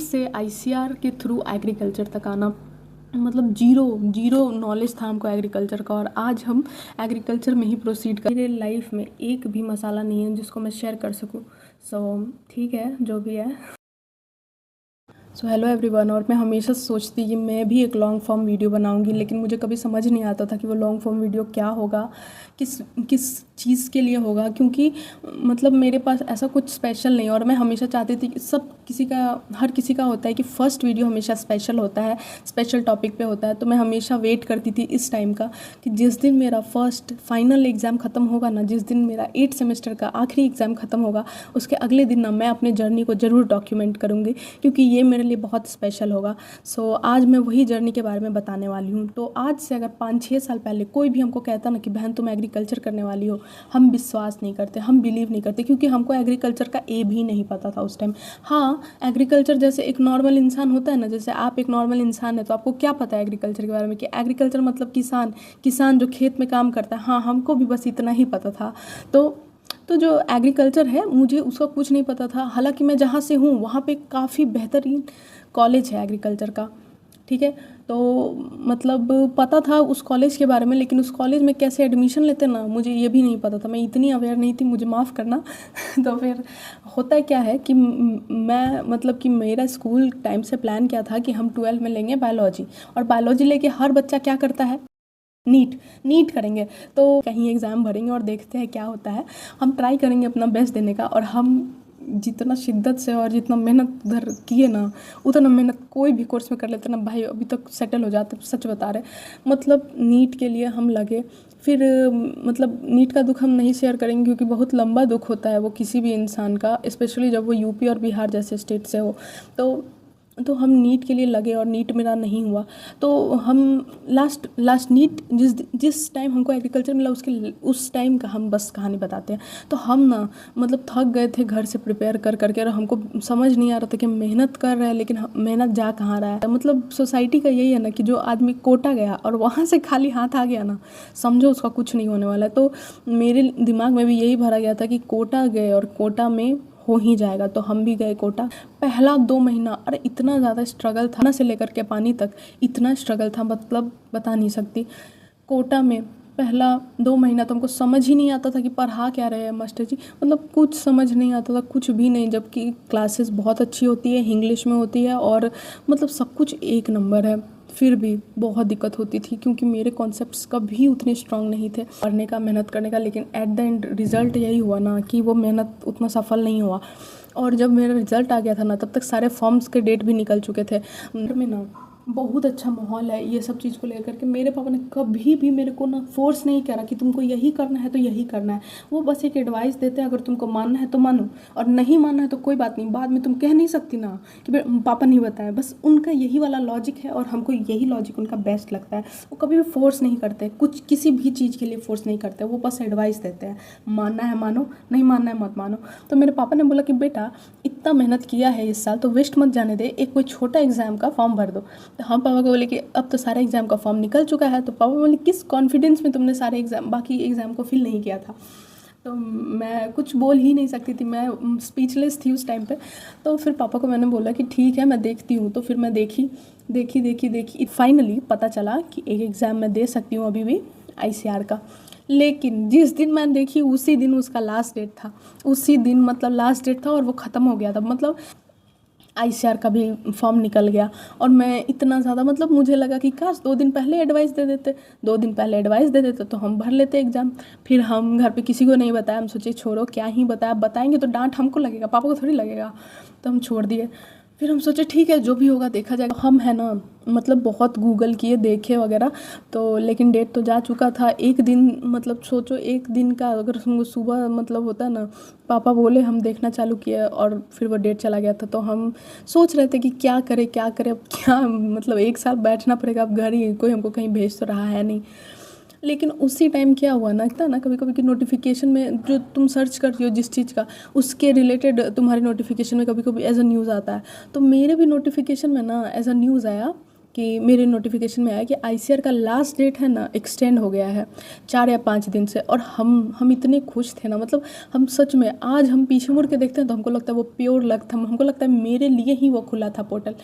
से आईसीआर के through agriculture तक आना, मतलब जीरो नॉलेज था हमको एग्रीकल्चर का, और आज हम एग्रीकल्चर में ही प्रोसीड कर। मेरे लाइफ में एक भी मसाला नहीं है जिसको मैं शेयर कर सकूं। सो ठीक है, जो भी है। So hello everyone. और मैं हमेशा सोचती कि मैं भी एक लॉन्ग फॉर्म वीडियो बनाऊंगी, लेकिन मुझे कभी समझ नहीं आता था कि वो लॉन्ग फॉर्म वीडियो क्या होगा, किस किस चीज़ के लिए होगा, क्योंकि मतलब मेरे पास ऐसा कुछ स्पेशल नहीं। और मैं हमेशा चाहती थी कि हर किसी का होता है कि फ़र्स्ट वीडियो हमेशा स्पेशल होता है, स्पेशल टॉपिक पे होता है। तो मैं हमेशा वेट करती थी इस टाइम का कि जिस दिन मेरा फर्स्ट फाइनल एग्ज़ाम ख़त्म होगा ना, जिस दिन मेरा 8th सेमेस्टर का आखिरी एग्ज़ाम ख़त्म होगा, उसके अगले दिन ना मैं अपने जर्नी को ज़रूर डॉक्यूमेंट करूँगी, क्योंकि ये मेरे लिए बहुत स्पेशल होगा। सो आज मैं वही जर्नी के बारे में बताने वाली हूँ। तो आज से अगर 5-6 साल पहले कोई भी हमको कहता ना कि बहन तुम एग्रीकल्चर करने वाली हो, हम विश्वास नहीं करते, हम बिलीव नहीं करते, क्योंकि हमको एग्रीकल्चर का ए भी नहीं पता था उस टाइम। हाँ, एग्रीकल्चर जैसे एक नॉर्मल इंसान होता है ना, जैसे आप एक नॉर्मल इंसान है तो आपको क्या पता है एग्रीकल्चर के बारे में, कि एग्रीकल्चर मतलब किसान जो खेत में काम करता है। हाँ, हमको भी बस इतना ही पता था। तो जो एग्रीकल्चर है, मुझे उसका कुछ नहीं पता था। हालांकि मैं जहाँ से हूँ वहाँ पे काफ़ी बेहतरीन कॉलेज है एग्रीकल्चर का, ठीक है। तो मतलब पता था उस कॉलेज के बारे में, लेकिन उस कॉलेज में कैसे एडमिशन लेते ना, मुझे ये भी नहीं पता था। मैं इतनी अवेयर नहीं थी, मुझे माफ़ करना। तो फिर होता क्या है कि मैं मतलब कि मेरा स्कूल टाइम से प्लान क्या था कि हम 12th में लेंगे बायोलॉजी, और बायोलॉजी लेके हर बच्चा क्या करता है, नीट नीट करेंगे। तो कहीं एग्ज़ाम भरेंगे और देखते हैं क्या होता है। हम ट्राई करेंगे अपना बेस्ट देने का, और हम जितना शिद्दत से और जितना मेहनत उधर किए ना, उतना मेहनत कोई भी कोर्स में कर लेते ना भाई, अभी तक सेटल हो जाते। सच बता रहे, मतलब नीट के लिए हम लगे। फिर मतलब नीट का दुख हम नहीं शेयर करेंगे, क्योंकि बहुत लंबा दुख होता है वो किसी भी इंसान का, स्पेशली जब वो यूपी और बिहार जैसे स्टेट से हो। तो हम नीट के लिए लगे और नीट मेरा नहीं हुआ। तो हम लास्ट नीट जिस टाइम हमको एग्रीकल्चर मिला, उस टाइम का हम बस कहानी बताते हैं। तो हम ना मतलब थक गए थे घर से प्रिपेयर कर करके, और हमको समझ नहीं आ रहा था कि मेहनत कर रहे हैं लेकिन मेहनत जा कहाँ रहा है। मतलब सोसाइटी का यही है ना कि जो आदमी कोटा गया और वहाँ से खाली हाथ आ गया ना, समझो उसका कुछ नहीं होने वाला है। तो मेरे दिमाग में भी यही भरा गया था कि कोटा गए और कोटा में हो ही जाएगा। तो हम भी गए कोटा। पहला 2 महीना अरे इतना ज़्यादा स्ट्रगल था ना, से लेकर के पानी तक इतना स्ट्रगल था, मतलब बता नहीं सकती। कोटा में पहला 2 महीना तो हमको समझ ही नहीं आता था कि पढ़ा क्या रहे हैं मास्टर जी, मतलब कुछ समझ नहीं आता था, कुछ भी नहीं। जबकि क्लासेस बहुत अच्छी होती है, इंग्लिश में होती है, और मतलब सब कुछ एक नंबर है। फिर भी बहुत दिक्कत होती थी, क्योंकि मेरे कॉन्सेप्ट्स कभी उतने स्ट्रांग नहीं थे पढ़ने का, मेहनत करने का। लेकिन एट द एंड रिज़ल्ट यही हुआ ना कि वो मेहनत उतना सफल नहीं हुआ। और जब मेरा रिज़ल्ट आ गया था ना, तब तक सारे फॉर्म्स के डेट भी निकल चुके थे। घर में ना बहुत अच्छा माहौल है ये सब चीज़ को लेकर के। मेरे पापा ने कभी भी मेरे को ना फोर्स नहीं करा कि तुमको यही करना है तो यही करना है। वो बस एक एडवाइस देते हैं, अगर तुमको मानना है तो मानो, और नहीं मानना है तो कोई बात नहीं, बाद में तुम कह नहीं सकती ना कि पापा नहीं बताया। बस उनका यही वाला लॉजिक है, और हमको यही लॉजिक उनका बेस्ट लगता है। वो कभी भी फोर्स नहीं करते, कुछ किसी भी चीज़ के लिए फोर्स नहीं करते। वो बस एडवाइस देते हैं, मानना है मानो, नहीं मानना है मत मानो। तो मेरे पापा ने बोला कि बेटा इतना मेहनत किया है इस साल, तो वेस्ट मत जाने दे, एक कोई छोटा एग्जाम का फॉर्म भर दो। तो हम पापा को बोले कि अब तो सारे एग्ज़ाम का फॉर्म निकल चुका है। तो पापा बोले किस कॉन्फिडेंस में तुमने सारे बाकी एग्ज़ाम को फिल नहीं किया था। तो मैं कुछ बोल ही नहीं सकती थी, मैं स्पीचलेस थी उस टाइम पे। तो फिर पापा को मैंने बोला कि ठीक है मैं देखती हूँ। तो फिर मैं देखी फाइनली पता चला कि एक एग्ज़ाम मैं दे सकती हूँ अभी भी, आईसीआर का। लेकिन जिस दिन मैंने देखी उसी दिन उसका लास्ट डेट था, उसी दिन मतलब लास्ट डेट था, और वो ख़त्म हो गया था। मतलब आईसीआर का भी फॉर्म निकल गया। और मैं इतना ज़्यादा मतलब मुझे लगा कि काश 2 दिन पहले एडवाइस दे देते, 2 दिन पहले एडवाइस दे देते तो हम भर लेते एग्ज़ाम। फिर हम घर पे किसी को नहीं बताया, हम सोचे छोड़ो क्या ही बताया, बताएंगे तो डांट हमको लगेगा, पापा को थोड़ी लगेगा। तो हम छोड़ दिए। फिर हम सोचे ठीक है जो भी होगा देखा जाएगा। हम है ना मतलब बहुत गूगल किए, देखे वगैरह। तो लेकिन डेट तो जा चुका था। एक दिन मतलब सोचो, एक दिन का अगर हमको सुबह मतलब होता ना, पापा बोले हम देखना चालू किए और फिर वो डेट चला गया था। तो हम सोच रहे थे कि क्या करें क्या करें, अब क्या मतलब एक साल बैठना पड़ेगा, अब घर ही, कोई हमको कहीं भेज तो रहा है नहीं। लेकिन उसी टाइम क्या हुआ ना, इतना ना कभी कभी कि नोटिफिकेशन में जो तुम सर्च करती हो जिस चीज़ का, उसके रिलेटेड तुम्हारे नोटिफिकेशन में कभी कभी एज अ न्यूज़ आता है। तो मेरे भी नोटिफिकेशन में ना एज अ न्यूज़ आया कि मेरे नोटिफिकेशन में आया कि आईसीआर का लास्ट डेट है ना एक्सटेंड हो गया है 4 या 5 दिन से। और हम इतने खुश थे ना, मतलब हम सच में आज हम पीछे मुड़ के देखते हैं तो हमको लगता है वो प्योर लक था, हमको लगता है मेरे लिए ही वो खुला था पोर्टल।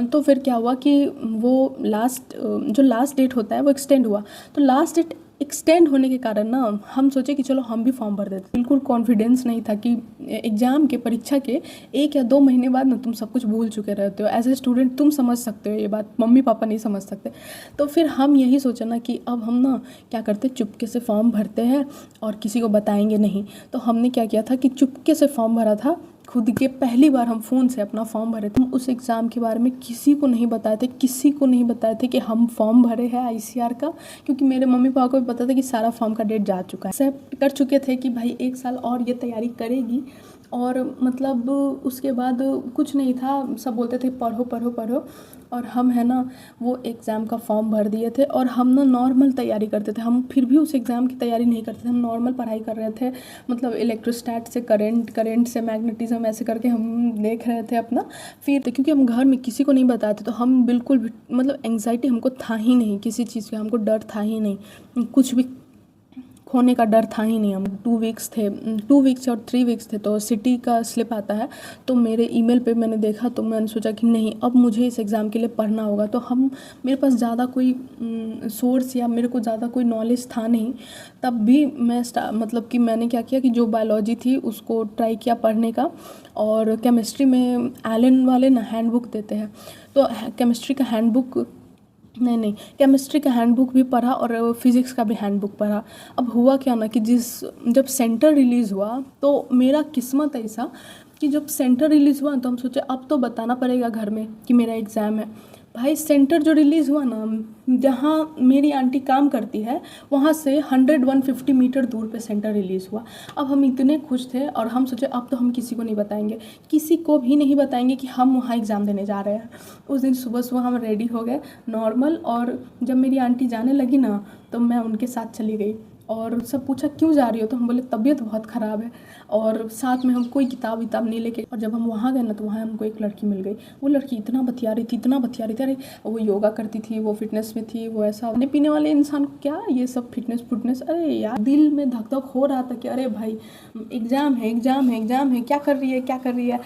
तो फिर क्या हुआ कि वो जो लास्ट डेट होता है वो एक्सटेंड हुआ। तो लास्ट डेट एक्सटेंड होने के कारण ना हम सोचे कि चलो हम भी फॉर्म भर देते। बिल्कुल कॉन्फिडेंस नहीं था कि एग्ज़ाम के परीक्षा के 1 या 2 महीने बाद ना तुम सब कुछ भूल चुके रहते हो। एज ए स्टूडेंट तुम समझ सकते हो ये बात, मम्मी पापा नहीं समझ सकते। तो फिर हम यही सोचा ना कि अब हम ना क्या करते, चुपके से फॉर्म भरते हैं और किसी को बताएंगे नहीं। तो हमने क्या किया था कि चुपके से फॉर्म भरा था खुद के। पहली बार हम फ़ोन से अपना फॉर्म भरे थे। हम उस एग्ज़ाम के बारे में किसी को नहीं बताए थे कि हम फॉर्म भरे हैं आईसीआर का, क्योंकि मेरे मम्मी पापा को भी पता था कि सारा फॉर्म का डेट जा चुका है। एक्सेप्ट कर चुके थे कि भाई 1 साल और ये तैयारी करेगी। और मतलब उसके बाद कुछ नहीं था, सब बोलते थे पढ़ो पढ़ो पढ़ो। और हम है ना वो एग्ज़ाम का फॉर्म भर दिए थे और हम ना नॉर्मल तैयारी करते थे। हम फिर भी उस एग्ज़ाम की तैयारी नहीं करते थे, हम नॉर्मल पढ़ाई कर रहे थे। मतलब इलेक्ट्रोस्टैट से करंट से मैग्नेटिज्म ऐसे करके हम देख रहे थे अपना। फिर तो क्योंकि हम घर में किसी को नहीं बताते तो हम बिल्कुल भी मतलब एंग्जाइटी हमको था ही नहीं, किसी चीज़ का हमको डर था ही नहीं, कुछ भी खोने का डर था ही नहीं। हम 2 वीक्स और 3 वीक्स थे तो सिटी का स्लिप आता है। तो मेरे ईमेल पे मैंने देखा तो मैंने सोचा कि नहीं अब मुझे इस एग्ज़ाम के लिए पढ़ना होगा। तो मेरे पास ज़्यादा कोई सोर्स या मेरे को ज़्यादा कोई नॉलेज था नहीं। तब भी मैं मतलब कि मैंने क्या किया कि जो बायोलॉजी थी उसको ट्राई किया पढ़ने का। और केमिस्ट्री में एलन वाले ना हैंडबुक देते हैं, तो केमिस्ट्री का हैंडबुक नहीं केमिस्ट्री का हैंडबुक भी पढ़ा और फिज़िक्स का भी हैंडबुक पढ़ा। अब हुआ क्या ना कि जब सेंटर रिलीज़ हुआ तो मेरा किस्मत ऐसा कि जब सेंटर रिलीज़ हुआ तो हम सोचे अब तो बताना पड़ेगा घर में कि मेरा एग्ज़ाम है। भाई सेंटर जो रिलीज़ हुआ ना, जहाँ मेरी आंटी काम करती है वहाँ से 150 मीटर दूर पे सेंटर रिलीज़ हुआ। अब हम इतने खुश थे और हम सोचे अब तो हम किसी को नहीं बताएंगे, किसी को भी नहीं बताएंगे कि हम वहाँ एग्ज़ाम देने जा रहे हैं। उस दिन सुबह हम रेडी हो गए नॉर्मल, और जब मेरी आंटी जाने लगी ना तो मैं उनके साथ चली गई। और सब पूछा क्यों जा रही हो, तो हम बोले तबीयत बहुत ख़राब है। और साथ में हम कोई किताब नहीं लेके। और जब हम वहाँ गए ना तो वहाँ हमको एक लड़की मिल गई। वो लड़की इतना बतिया रही थी अरे वो योगा करती थी, वो फिटनेस में थी, वो ऐसा खाने पीने वाले इंसान को क्या ये सब फिटनेस। अरे यार दिल में धक धक हो रहा था कि अरे भाई एग्ज़ाम है, क्या कर रही है।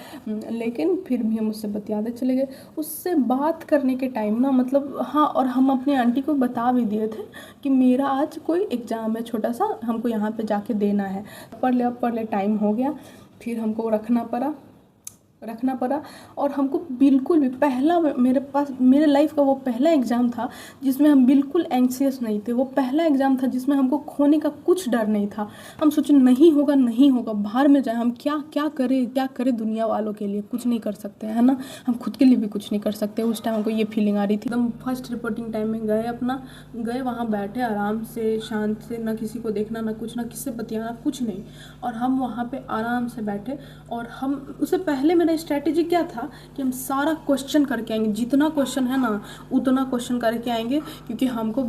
लेकिन फिर भी हम उससे बतियाते चले गए। उससे बात करने के टाइम ना मतलब हाँ, और हम अपनी आंटी को बता भी दिए थे कि मेरा आज कोई एग्ज़ाम है छोटा सा, हमको यहाँ पे जाके देना है। पढ़ ले टाइम हो गया। फिर हमको रखना पड़ा। और हमको बिल्कुल भी मेरे लाइफ का वो पहला एग्ज़ाम था जिसमें हम बिल्कुल एंग्सियस नहीं थे। वो पहला एग्ज़ाम था जिसमें हमको खोने का कुछ डर नहीं था। हम सोचे नहीं होगा, बाहर में जाए, हम क्या करें दुनिया वालों के लिए, कुछ नहीं कर सकते है ना, हम खुद के लिए भी कुछ नहीं कर सकते। उस टाइम हमको ये फीलिंग आ रही थी। एकदम फर्स्ट रिपोर्टिंग टाइम में गए वहाँ बैठे आराम से शांत से, ना किसी को देखना, ना कुछ, ना किससे बतियाना, कुछ नहीं। और हम वहाँ पे आराम से बैठे। और हम उससे पहले मेरा स्ट्रैटेजी क्या था कि हम सारा क्वेश्चन करके आएंगे, जितना क्वेश्चन है ना उतना क्वेश्चन करके आएंगे, क्योंकि हमको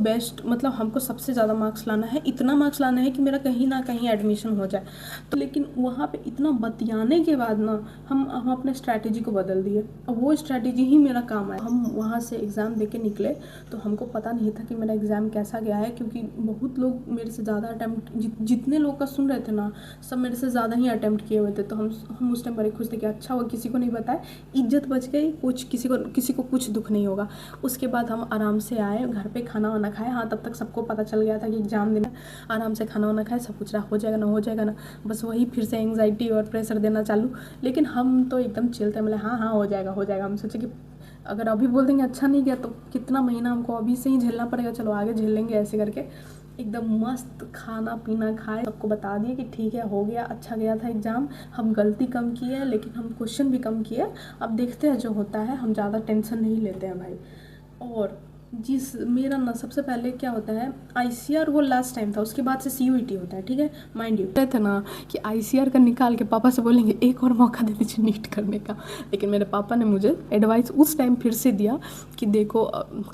हमको सबसे ज़्यादा मार्क्स लाना है, इतना मार्क्स लाना है कि मेरा कहीं ना कहीं एडमिशन हो जाए। तो लेकिन वहाँ पे इतना बतियाने के बाद ना हम अपने स्ट्रैटेजी को बदल दिए। और वो स्ट्रैटेजी ही मेरा काम आया। हम वहाँ से एग्ज़ाम दे के निकले तो हमको पता नहीं था कि मेरा एग्ज़ाम कैसा गया है, क्योंकि बहुत लोग मेरे से ज़्यादा अटैम्प्ट, जितने लोग का सुन रहे थे ना सब मेरे से ज़्यादा ही अटैम्प्ट किए हुए थे। तो हम उस टाइम बड़े खुश थे कि अच्छा वो किसी को नहीं बताए, इज्जत बच गई, किसी को कुछ दुख नहीं होगा। उसके बाद हम आराम से आए घर पे, खाना वाना खाए। हाँ तब तक सबको पता चल गया था कि एग्ज़ाम देना। आराम से खाना वाना खाए, सब कुछ हो जाएगा ना, बस वही फिर से एंग्जाइटी और प्रेशर देना चालू। लेकिन हम तो एकदम चिल थे, मतलब हाँ हो जाएगा। हम सोचे कि अगर अभी बोल देंगे अच्छा नहीं गया तो कितना महीना हमको अभी से ही झेलना पड़ेगा, चलो आगे झेल लेंगे। ऐसे करके एकदम मस्त खाना पीना खाए, सबको बता दिए कि ठीक है हो गया, अच्छा गया था एग्ज़ाम। हम गलती कम किए लेकिन हम क्वेश्चन भी कम किए। अब देखते हैं जो होता है, हम ज़्यादा टेंशन नहीं लेते हैं भाई। और मेरा ना सबसे पहले क्या होता है, आईसीआर वो लास्ट टाइम था, उसके बाद से सीयूईटी होता है, ठीक है माइंड यू। कहते ना कि आईसीआर का निकाल के पापा से बोलेंगे एक और मौका दे दीजिए नीट करने का। लेकिन मेरे पापा ने मुझे एडवाइस उस टाइम फिर से दिया कि देखो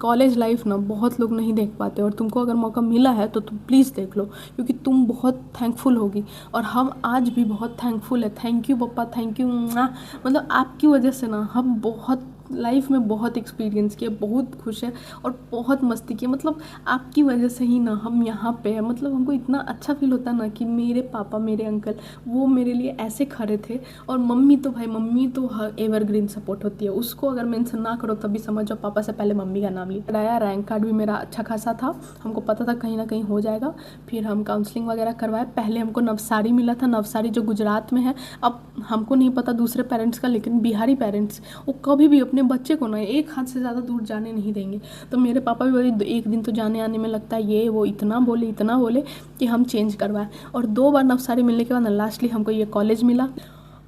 कॉलेज लाइफ ना बहुत लोग नहीं देख पाते, और तुमको अगर मौका मिला है तो तुम प्लीज़ देख लो, क्योंकि तुम बहुत थैंकफुल होगी। और हम आज भी बहुत थैंकफुल है। थैंक यू पापा, थैंक यू। मतलब आपकी वजह से ना हम बहुत लाइफ में बहुत एक्सपीरियंस किया, बहुत खुश है और बहुत मस्ती की। मतलब आपकी वजह से ही ना हम यहाँ पे हैं। मतलब हमको इतना अच्छा फील होता है ना कि मेरे पापा, मेरे अंकल, वो मेरे लिए ऐसे खड़े थे। और मम्मी तो भाई, मम्मी तो एवरग्रीन सपोर्ट होती है, उसको अगर मेंशन ना करो तभी समझ जाओ पापा से पहले मम्मी का नाम लिया। आया रैंक कार्ड भी मेरा अच्छा खासा था, हमको पता था कहीं ना कहीं हो जाएगा। फिर हम काउंसलिंग वगैरह करवाए। पहले हमको नवसारी मिला था, नवसारी जो गुजरात में है। अब हमको नहीं पता दूसरे पेरेंट्स का, लेकिन बिहारी पेरेंट्स वो कभी भी अपने बच्चे को ना एक हाथ से ज़्यादा दूर जाने नहीं देंगे। तो मेरे पापा भी वही एक दिन तो जाने आने में लगता है, ये वो इतना बोले कि हम चेंज करवाएं। और 2 बार नवसारी मिलने के बाद ना लास्टली हमको ये कॉलेज मिला।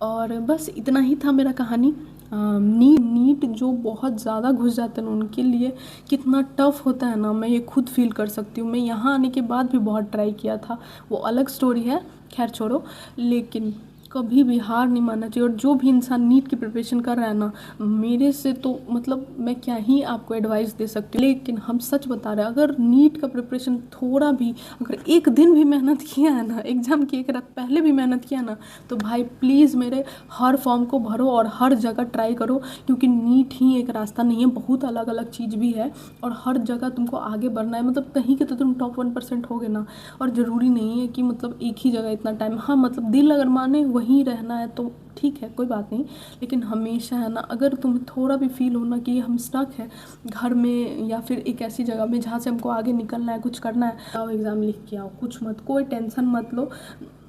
और बस इतना ही था मेरा कहानी। नीट जो बहुत ज़्यादा घुस जाते हैं उनके लिए कितना टफ़ होता है ना, मैं ये खुद फील कर सकती हूँ। मैं यहाँ आने के बाद भी बहुत ट्राई किया था, वो अलग स्टोरी है, खैर छोड़ो। लेकिन कभी भी हार नहीं मानना चाहिए। और जो भी इंसान नीट की प्रिपरेशन कर रहा है ना, मेरे से तो मतलब मैं क्या ही आपको एडवाइस दे सकती हूँ। लेकिन हम सच बता रहे हैं, अगर नीट का प्रिपरेशन थोड़ा भी, अगर एक दिन भी मेहनत किया है ना, एग्ज़ाम की एक रात पहले भी मेहनत किया ना, तो भाई प्लीज़ मेरे हर फॉर्म को भरो और हर जगह ट्राई करो। क्योंकि नीट ही एक रास्ता नहीं है, बहुत अलग अलग चीज़ भी है और हर जगह तुमको आगे बढ़ना है। मतलब कहीं के तो तुम टॉप 1% होगे ना। और ज़रूरी नहीं है कि मतलब एक ही जगह इतना टाइम, हाँ मतलब दिल अगर माने वहीं रहना है तो ठीक है, कोई बात नहीं। लेकिन हमेशा है ना, अगर तुम्हें थोड़ा भी फील हो ना कि हम स्टक है घर में या फिर एक ऐसी जगह में जहाँ से हमको आगे निकलना है, कुछ करना है, आओ एग्ज़ाम लिख के आओ, कुछ मत, कोई टेंशन मत लो।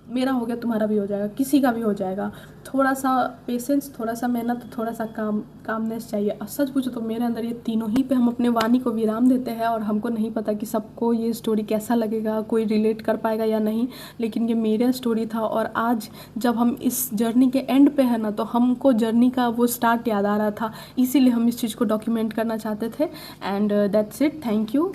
मेरा हो गया, तुम्हारा भी हो जाएगा, किसी का भी हो जाएगा। थोड़ा सा पेशेंस, थोड़ा सा मेहनत, थोड़ा सा कामनेस चाहिए। और सच पूछो तो मेरे अंदर ये तीनों ही पे हम अपने वाणी को विराम देते हैं। और हमको नहीं पता कि सबको ये स्टोरी कैसा लगेगा, कोई रिलेट कर पाएगा या नहीं, लेकिन ये मेरा स्टोरी था। और आज जब हम इस जर्नी के एंड पे है ना, तो हमको जर्नी का वो स्टार्ट याद आ रहा था, इसीलिए हम इस चीज़ को डॉक्यूमेंट करना चाहते थे। And that's it, thank you.